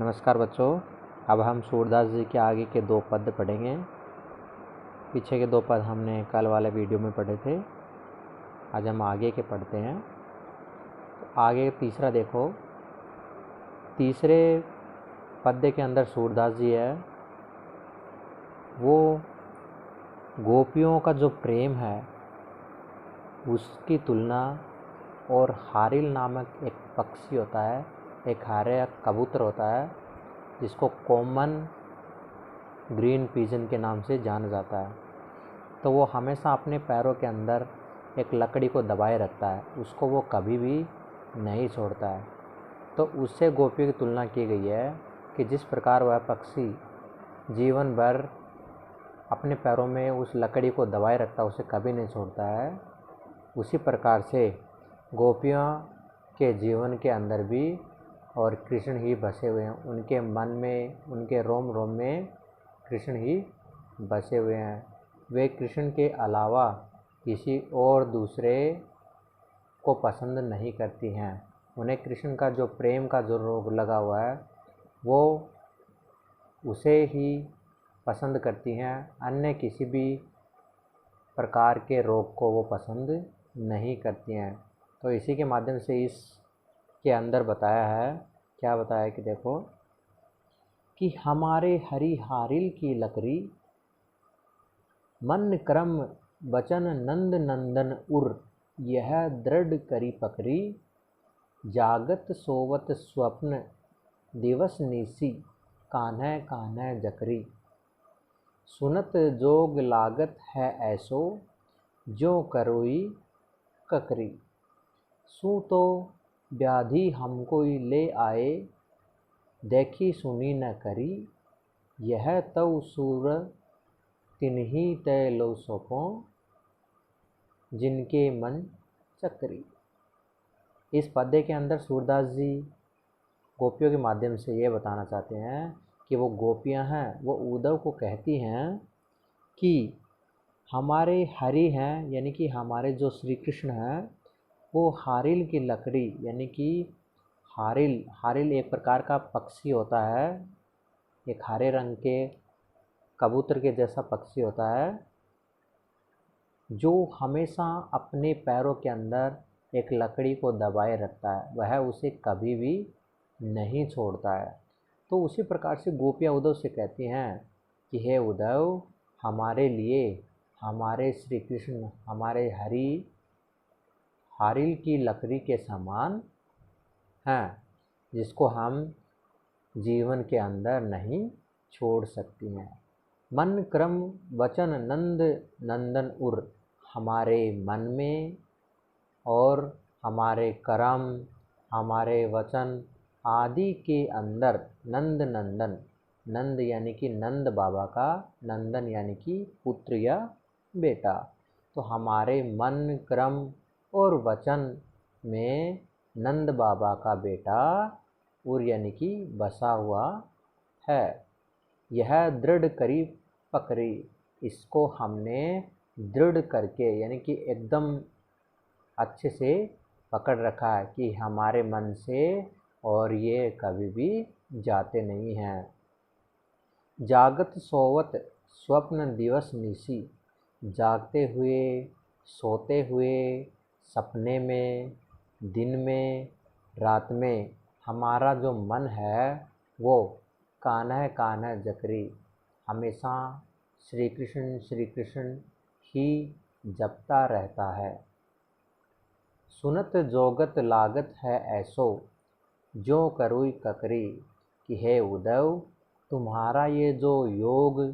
नमस्कार बच्चों, अब हम सूरदास जी के आगे के 2 पद पढ़ेंगे। पीछे के 2 पद हमने कल वाले वीडियो में पढ़े थे। आज हम आगे के पढ़ते हैं। तो आगे तीसरा देखो, तीसरे पद्य के अंदर सूरदास जी है, वो गोपियों का जो प्रेम है उसकी तुलना और हारिल नामक एक पक्षी होता है, एक हारे कबूतर होता है जिसको कॉमन ग्रीन पिजन के नाम से जाना जाता है। तो वो हमेशा अपने पैरों के अंदर एक लकड़ी को दबाए रखता है, उसको वो कभी भी नहीं छोड़ता है। तो उससे गोपियों की तुलना की गई है कि जिस प्रकार वह पक्षी जीवन भर अपने पैरों में उस लकड़ी को दबाए रखता है, उसे कभी नहीं छोड़ता है, उसी प्रकार से गोपियों के जीवन के अंदर भी और कृष्ण ही बसे हुए हैं। उनके मन में, उनके रोम रोम में कृष्ण ही बसे हुए हैं। वे कृष्ण के अलावा किसी और दूसरे को पसंद नहीं करती हैं। उन्हें कृष्ण का जो प्रेम का जो रोग लगा हुआ है वो उसे ही पसंद करती हैं, अन्य किसी भी प्रकार के रोग को वो पसंद नहीं करती हैं। तो इसी के माध्यम से इसके अंदर बताया है, क्या बताया कि देखो कि हमारे हरि हारिल की लकड़ी मन क्रम बचन नंद नंदन उर, यह दृढ़ करी पकड़ी, जागत सोवत स्वप्न दिवस निसी, कान्ह कान्ह जकरी। सुनत जोग लागत है ऐसो, जो करोई ककरी। सू तो व्याधि हमको ले आए, देखी सुनी न करी, यह तव सूर तिन्ही तय लो सौंपो, जिनके मन चक्री। इस पद्य के अंदर सूरदास जी गोपियों के माध्यम से ये बताना चाहते हैं कि वो गोपियां हैं, वो उद्धव को कहती हैं कि हमारे हरि हैं, यानी कि हमारे जो श्री कृष्ण हैं, वो हारिल की लकड़ी, यानी कि हारिल एक प्रकार का पक्षी होता है, एक हरे रंग के कबूतर के जैसा पक्षी होता है, जो हमेशा अपने पैरों के अंदर एक लकड़ी को दबाए रखता है, वह उसे कभी भी नहीं छोड़ता है। तो उसी प्रकार से गोपियाँ उद्धव से कहती हैं कि हे उद्धव, हमारे लिए हमारे श्री कृष्ण, हमारे हरि हारिल की लकड़ी के समान हैं, जिसको हम जीवन के अंदर नहीं छोड़ सकती हैं। मन क्रम वचन नंद नंदन उर, हमारे मन में और हमारे कर्म, हमारे वचन आदि के अंदर नंद नंदन, नंद यानी कि नंद बाबा का, नंदन यानी कि पुत्र या बेटा। तो हमारे मन क्रम और वचन में नंद बाबा का बेटा उर यानी कि बसा हुआ है। यह दृढ़ करी पकड़ी, इसको हमने दृढ़ करके यानी कि एकदम अच्छे से पकड़ रखा है कि हमारे मन से, और ये कभी भी जाते नहीं हैं। जागत सोवत स्वप्न दिवस निसी, जागते हुए, सोते हुए, सपने में, दिन में, रात में हमारा जो मन है वो कान्ह कान्ह जकरी, हमेशा श्री कृष्ण ही जपता रहता है। सुनत जोगत लागत है ऐसो, जो करुई ककरी, कि हे उद्धव, तुम्हारा ये जो योग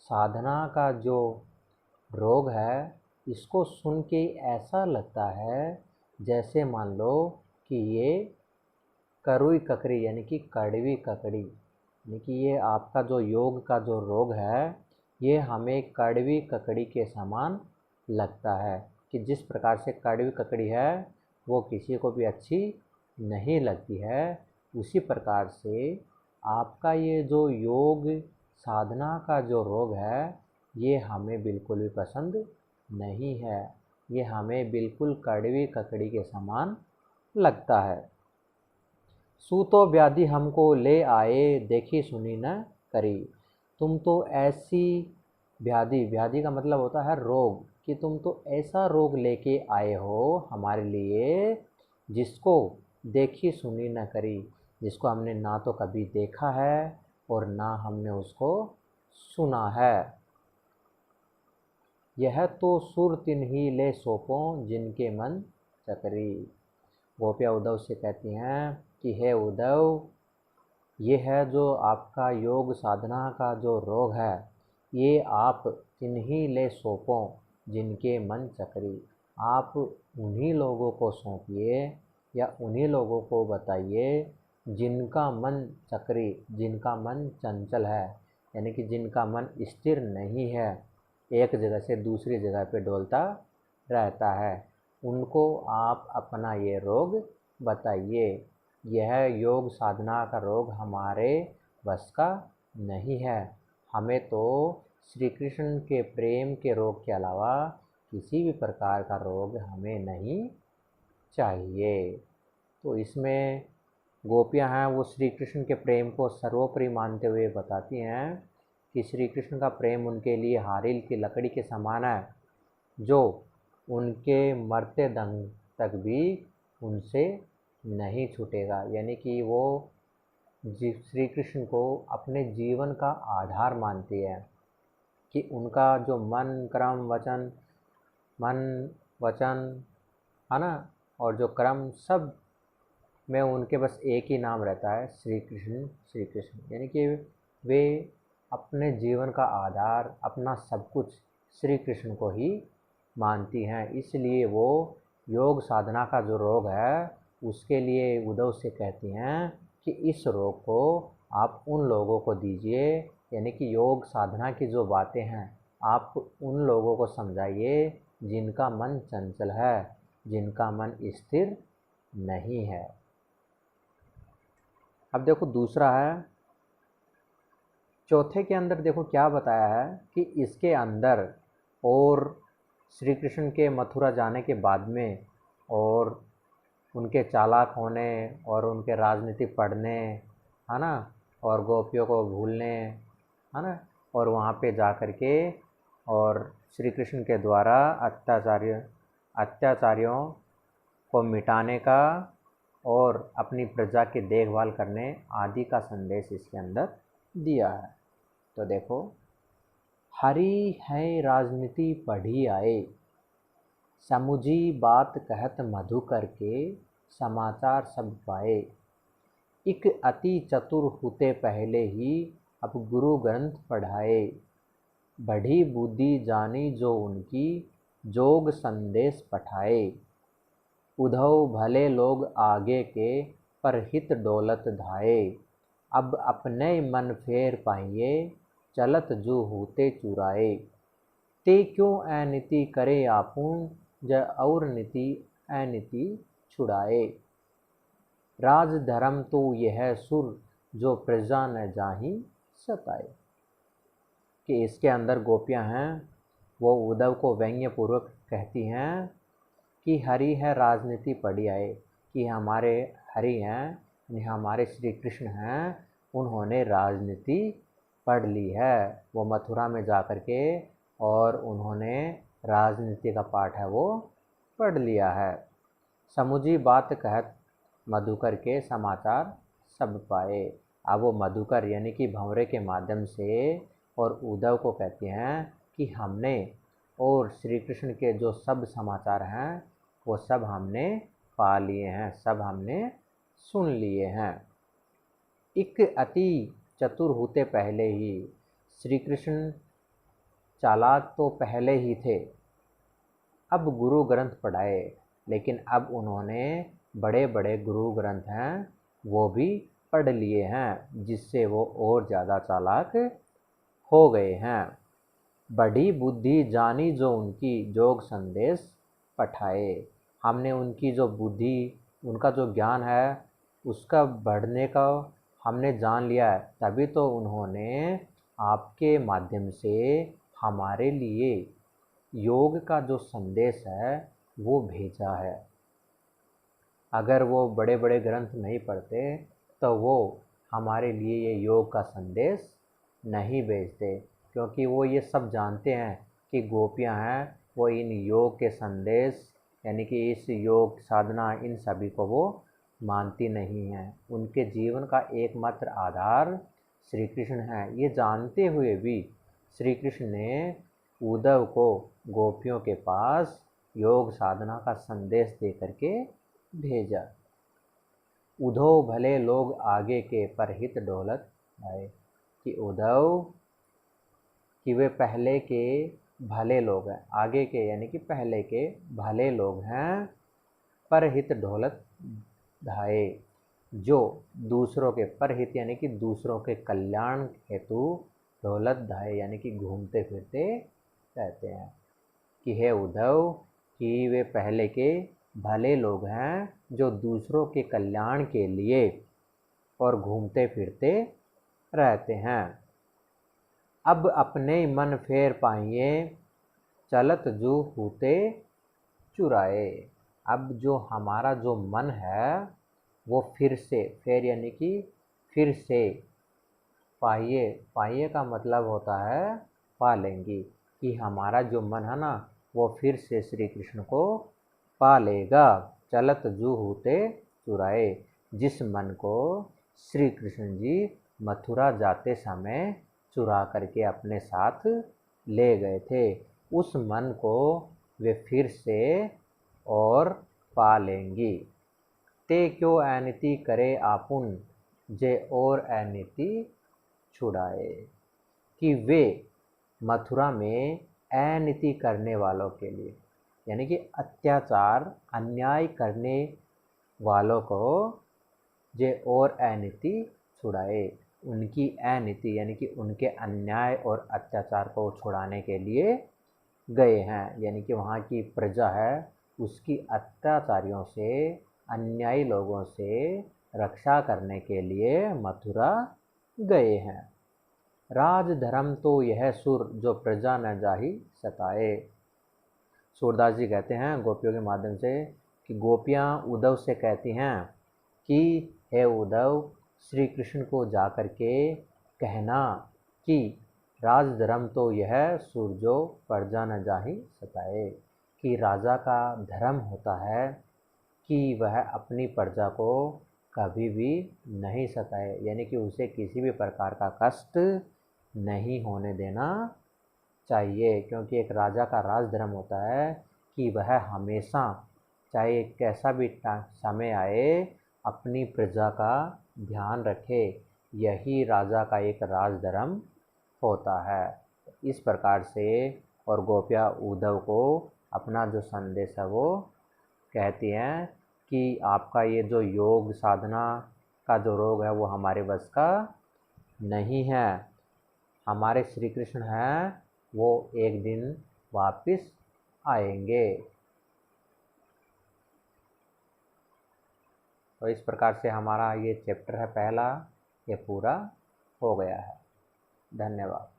साधना का जो रोग है, इसको सुन के ऐसा लगता है जैसे मान लो कि ये करुई ककड़ी यानी कि कड़वी ककड़ी, यानी कि ये आपका जो योग का जो रोग है ये हमें कड़वी ककड़ी के समान लगता है, कि जिस प्रकार से कड़वी ककड़ी है वो किसी को भी अच्छी नहीं लगती है, उसी प्रकार से आपका ये जो योग साधना का जो रोग है ये हमें बिल्कुल भी पसंद नहीं है, ये हमें बिल्कुल कड़वी ककड़ी के समान लगता है। सूतो व्याधि हमको ले आए, देखी सुनी न करी। तुम तो ऐसी व्याधि, व्याधि का मतलब होता है रोग, कि तुम तो ऐसा रोग लेके आए हो हमारे लिए जिसको देखी सुनी न करी, जिसको हमने ना तो कभी देखा है और ना हमने उसको सुना है। यह तो सुर तिन्ही ले सौंपो, जिनके मन चकरी। गोपियाँ उद्धव से कहती हैं कि हे उद्धव, ये है जो आपका योग साधना का जो रोग है, ये आप इन्हीं ले सौंपो जिनके मन चकरी। आप उन्हीं लोगों को सौंपिए या उन्हीं लोगों को बताइए जिनका मन चक्री, जिनका मन चंचल है, यानी कि जिनका मन स्थिर नहीं है, एक जगह से दूसरी जगह पे डोलता रहता है। उनको आप अपना ये रोग बताइए। यह योग साधना का रोग हमारे बस का नहीं है। हमें तो श्री कृष्ण के प्रेम के रोग के अलावा किसी भी प्रकार का रोग हमें नहीं चाहिए। तो इसमें गोपियाँ हैं वो श्री कृष्ण के प्रेम को सर्वोपरि मानते हुए बताती हैं कि श्री कृष्ण का प्रेम उनके लिए हारिल की लकड़ी के समान है, जो उनके मरते दम तक भी उनसे नहीं छूटेगा। यानी कि वो श्री कृष्ण को अपने जीवन का आधार मानती है, कि उनका जो मन वचन है ना, और जो कर्म, सब में उनके बस एक ही नाम रहता है, श्री कृष्ण श्री कृष्ण। यानी कि वे अपने जीवन का आधार, अपना सब कुछ श्री कृष्ण को ही मानती हैं। इसलिए वो योग साधना का जो रोग है उसके लिए उद्धव से कहती हैं कि इस रोग को आप उन लोगों को दीजिए, यानी कि योग साधना की जो बातें हैं आप उन लोगों को समझाइए जिनका मन चंचल है, जिनका मन स्थिर नहीं है। अब देखो दूसरा है, चौथे के अंदर देखो क्या बताया है कि इसके अंदर और श्री कृष्ण के मथुरा जाने के बाद में और उनके चालाक होने और उनके राजनीति पढ़ने, है ना, और गोपियों को भूलने, है ना, और वहाँ पे जा कर के और श्री कृष्ण के द्वारा अत्याचारियों को मिटाने का और अपनी प्रजा की देखभाल करने आदि का संदेश इसके अंदर दिया है। तो देखो, हरि है राजनीति पढ़ी आए, समुझी बात कहत मधुकर के, समाचार सब पाए। इक अति चतुर हुते पहले ही, अब गुरु ग्रंथ पढ़ाए। बढ़ी बुद्धि जानी जो उनकी, जोग संदेश पठाए। उद्धव भले लोग आगे के, पर हित डोलत धाये। अब अपने मन फेर पाइए, चलत जो होते चुराए। ते क्यों अनीति करे आपूं, ज और नीति अनीति छुड़ाए। राज धर्म तो यह सुर, जो प्रजा न जाहि सताए। कि इसके अंदर गोपियां हैं वो उद्धव को व्यंग्य पूर्वक कहती हैं कि हरि है राजनीति पढ़ी आए, कि हमारे हरि हैं, हमारे श्री कृष्ण हैं, उन्होंने राजनीति पढ़ ली है। वो मथुरा में जा कर के और उन्होंने राजनीति का पाठ है वो पढ़ लिया है। समुझी बात कहत मधुकर के, समाचार सब पाए। अब वो मधुकर यानी कि भंवरे के माध्यम से और उद्धव को कहते हैं कि हमने और श्री कृष्ण के जो सब समाचार हैं वो सब हमने पा लिए हैं, सब हमने सुन लिए हैं। एक अति चतुर होते पहले ही, श्री कृष्ण चालाक तो पहले ही थे, अब गुरु ग्रंथ पढ़ाए, लेकिन अब उन्होंने बड़े बड़े गुरु ग्रंथ हैं वो भी पढ़ लिए हैं, जिससे वो और ज़्यादा चालाक हो गए हैं। बड़ी बुद्धि जानी जो उनकी, जोग संदेश पठाए। हमने उनकी जो बुद्धि, उनका जो ज्ञान है उसका बढ़ने का हमने जान लिया है, तभी तो उन्होंने आपके माध्यम से हमारे लिए योग का जो संदेश है वो भेजा है। अगर वो बड़े बड़े ग्रंथ नहीं पढ़ते तो वो हमारे लिए ये योग का संदेश नहीं भेजते, क्योंकि वो ये सब जानते हैं कि गोपियां हैं वो इन योग के संदेश यानी कि इस योग साधना इन सभी को वो मानती नहीं हैं। उनके जीवन का एकमात्र आधार श्री कृष्ण है। ये जानते हुए भी श्री कृष्ण ने उद्धव को गोपियों के पास योग साधना का संदेश दे करके भेजा। उद्धव भले लोग आगे के परहित डोलत आए, कि उद्धव कि वे पहले के भले लोग हैं, आगे के यानी कि पहले के भले लोग हैं, परहित ढोलत धाये, जो दूसरों के परहित यानी कि दूसरों के कल्याण हेतु ढोलत धाये यानी कि घूमते फिरते रहते हैं। कि हे उद्धव कि वे पहले के भले लोग हैं जो दूसरों के कल्याण के लिए और घूमते फिरते रहते हैं। अब अपने मन फेर पाइए, चलत जो होते चुराए। अब जो हमारा जो मन है वो फिर से, फेर यानी कि फिर से, पाइए, पाइए का मतलब होता है पा लेंगी, कि हमारा जो मन है ना वो फिर से श्री कृष्ण को पा लेगा। चलत जू होते चुराए, जिस मन को श्री कृष्ण जी मथुरा जाते समय चुरा करके अपने साथ ले गए थे, उस मन को वे फिर से और पा लेंगी। ते क्यों ऐनिति करे आपुन, जे और ऐनिति छुड़ाए। कि वे मथुरा में अनीति करने वालों के लिए यानी कि अत्याचार अन्याय करने वालों को जे और अनीति छुड़ाए, उनकी अनीति यानी कि उनके अन्याय और अत्याचार को छुड़ाने के लिए गए हैं। यानी कि वहाँ की प्रजा है उसकी अत्याचारियों से, अन्यायी लोगों से रक्षा करने के लिए मथुरा गए हैं। राज धर्म तो यह सुर, जो प्रजा न जाहि सताए। सूरदास जी कहते हैं गोपियों के माध्यम से कि गोपियाँ उद्धव से कहती हैं कि हे उद्धव, श्री कृष्ण को जा कर के कहना कि राजधर्म तो यह सुर, जो प्रजा न जाहि सताए। कि राजा का धर्म होता है कि वह अपनी प्रजा को कभी भी नहीं सताए, यानी कि उसे किसी भी प्रकार का कष्ट नहीं होने देना चाहिए। क्योंकि एक राजा का राजधर्म होता है कि वह हमेशा चाहे कैसा भी समय आए अपनी प्रजा का ध्यान रखे, यही राजा का एक राजधर्म होता है। इस प्रकार से और गोपियाँ उद्धव को अपना जो संदेश है वो कहती हैं कि आपका ये जो योग साधना का जो रोग है वो हमारे बस का नहीं है। हमारे श्री कृष्ण हैं वो एक दिन वापस आएंगे। तो इस प्रकार से हमारा ये चैप्टर है पहला, ये पूरा हो गया है। धन्यवाद।